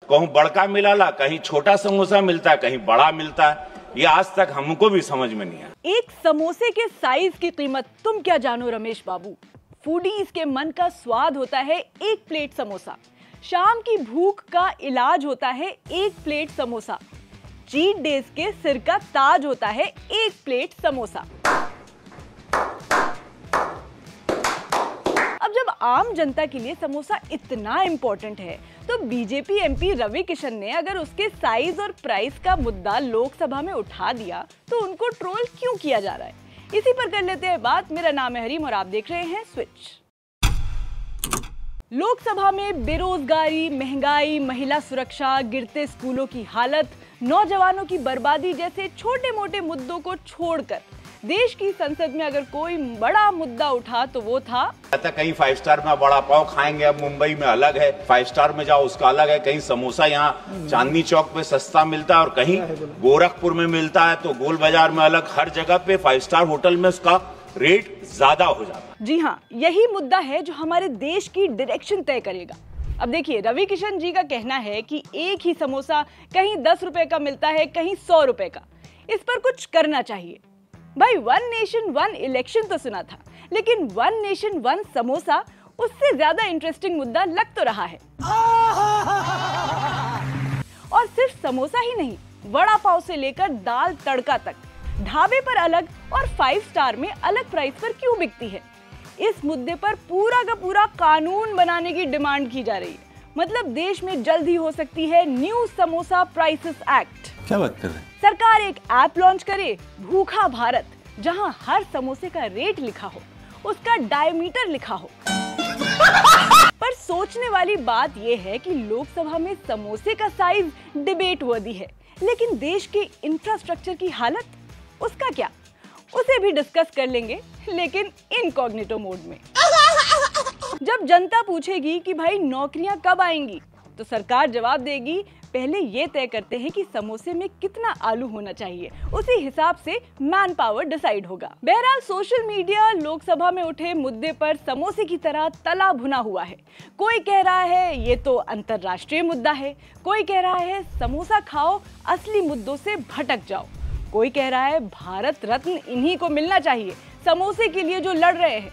कहूँ बड़का मिलाला, कहीं छोटा समोसा मिलता है, कहीं बड़ा मिलता है। ये आज तक हमको भी समझ में नहीं आया। एक समोसे के साइज की कीमत तुम क्या जानो रमेश बाबू। फूडीज के मन का स्वाद होता है एक प्लेट समोसा, शाम की भूख का इलाज होता है एक प्लेट समोसा, चीट डेज के सिर का ताज होता है एक प्लेट समोसा। अब जब आम जनता के लिए समोसा इतना इंपॉर्टेंट है तो बीजेपी एमपी रवि किशन ने अगर उसके साइज और प्राइस का मुद्दा लोकसभा में उठा दिया तो उनको ट्रोल क्यों किया जा रहा है, इसी पर कर लेते हैं बात। मेरा नाम है हरीम और आप देख रहे हैं स्विच। लोकसभा में बेरोजगारी, महंगाई, महिला सुरक्षा, गिरते स्कूलों की हालत, नौजवानों की बर्बादी जैसे छोटे मोटे मुद्दों को छोड़कर देश की संसद में अगर कोई बड़ा मुद्दा उठा तो वो था कहीं 5 स्टार में बड़ा पाव खाएंगे, अब मुंबई में अलग है, 5 स्टार में जाओ उसका अलग है, कहीं समोसा यहाँ चांदनी चौक पे सस्ता मिलता है और कहीं गोरखपुर में मिलता है तो गोल बाजार में अलग, हर जगह पे 5 स्टार होटल में उसका रेट ज्यादा हो जाता है। जी हाँ, यही मुद्दा है जो हमारे देश की डायरेक्शन तय करेगा। अब देखिए, रवि किशन जी का कहना है कि एक ही समोसा कहीं 10 रुपए का मिलता है, कहीं 100 रुपए का, इस पर कुछ करना चाहिए। भाई, 1 नेशन 1 इलेक्शन तो सुना था, लेकिन 1 नेशन 1 समोसा उससे ज्यादा इंटरेस्टिंग मुद्दा लग तो रहा है। और सिर्फ समोसा ही नहीं, वड़ा पाव से लेकर दाल तड़का तक ढाबे पर अलग और 5 स्टार में अलग प्राइस पर क्यों बिकती है, इस मुद्दे पर पूरा का पूरा कानून बनाने की डिमांड की जा रही है। मतलब देश में जल्द ही हो सकती है न्यू समोसा प्राइसेस एक्ट। क्या बात कर रहे हैं? सरकार एक ऐप लॉन्च करे, भूखा भारत, जहां हर समोसे का रेट लिखा हो, उसका डायमीटर लिखा हो। पर सोचने वाली बात यह है कि लोकसभा में समोसे का साइज डिबेट वर्दी है, लेकिन देश के इंफ्रास्ट्रक्चर की हालत, उसका क्या, उसे भी डिस्कस कर लेंगे, लेकिन इनकॉग्निटो मोड में। जब जनता पूछेगी कि भाई नौकरियां कब आएंगी, तो सरकार जवाब देगी, पहले ये तय करते हैं कि समोसे में कितना आलू होना चाहिए, उसी हिसाब से मैन पावर डिसाइड होगा। बहरहाल सोशल मीडिया लोकसभा में उठे मुद्दे पर समोसे की तरह तला भुना हुआ है। कोई कह रहा है ये तो अंतरराष्ट्रीय मुद्दा है, कोई कह रहा है समोसा खाओ, असली मुद्दों से भटक जाओ, कोई कह रहा है भारत रत्न इन्हीं को मिलना चाहिए समोसे के लिए जो लड़ रहे हैं,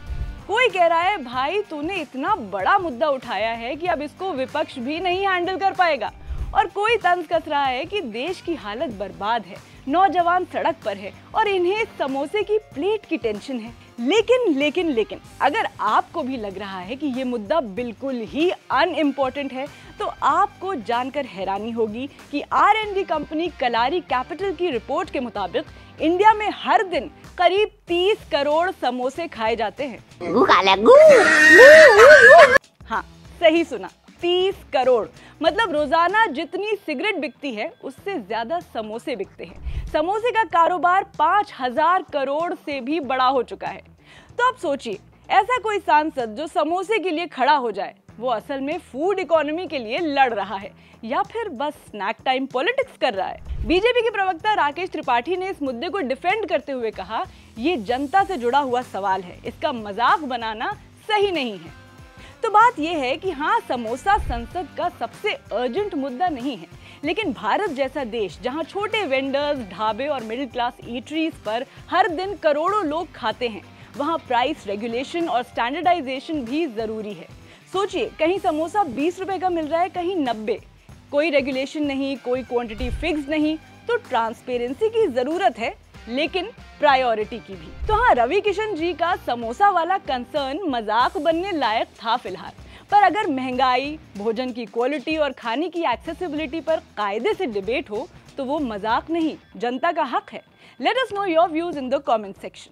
कोई कह रहा है भाई तूने इतना बड़ा मुद्दा उठाया है कि अब इसको विपक्ष भी नहीं हैंडल कर पाएगा, और कोई तंज कस रहा है कि देश की हालत बर्बाद है, नौजवान सड़क पर है और इन्हें समोसे की प्लेट की टेंशन है। लेकिन अगर आपको भी लग रहा है कि ये मुद्दा बिल्कुल ही अनइम्पोर्टेंट है, तो आपको जानकर हैरानी होगी कि R&D कंपनी कलारी कैपिटल की रिपोर्ट के मुताबिक इंडिया में हर दिन करीब 30 करोड़ समोसे खाए जाते हैं। हाँ, सही सुना, 30 करोड़। मतलब रोजाना जितनी सिगरेट बिकती है उससे ज्यादा समोसे बिकते हैं। समोसे का कारोबार 5000 करोड़ से भी बड़ा हो चुका है। तो अब सोचिए, ऐसा कोई सांसद जो समोसे के लिए खड़ा हो जाए, वो असल में फूड इकोनॉमी के लिए लड़ रहा है या फिर बस स्नैक टाइम पॉलिटिक्स कर रहा है। बीजेपी के प्रवक्ता राकेश त्रिपाठी ने इस मुद्दे को डिफेंड करते हुए कहा, ये जनता से जुड़ा हुआ सवाल है, इसका मजाक बनाना सही नहीं है। तो बात यह है कि हाँ, समोसा संसद का सबसे अर्जेंट मुद्दा नहीं है, लेकिन भारत जैसा देश जहाँ छोटे वेंडर्स, ढाबे और मिडिल क्लास ईटरीज पर हर दिन करोड़ों लोग खाते हैं, वहाँ प्राइस रेगुलेशन और स्टैंडर्डाइजेशन भी जरूरी है। सोचिए, कहीं समोसा 20 रुपए का मिल रहा है, कहीं 90, कोई रेगुलेशन नहीं, कोई क्वांटिटी फिक्स नहीं, तो ट्रांसपेरेंसी की जरूरत है, लेकिन प्रायोरिटी की भी। तो हाँ, रवि किशन जी का समोसा वाला कंसर्न मजाक बनने लायक था फिलहाल, पर अगर महंगाई, भोजन की क्वालिटी और खाने की एक्सेसिबिलिटी पर कायदे से डिबेट हो तो वो मजाक नहीं, जनता का हक है। Let us know your views in the comment section.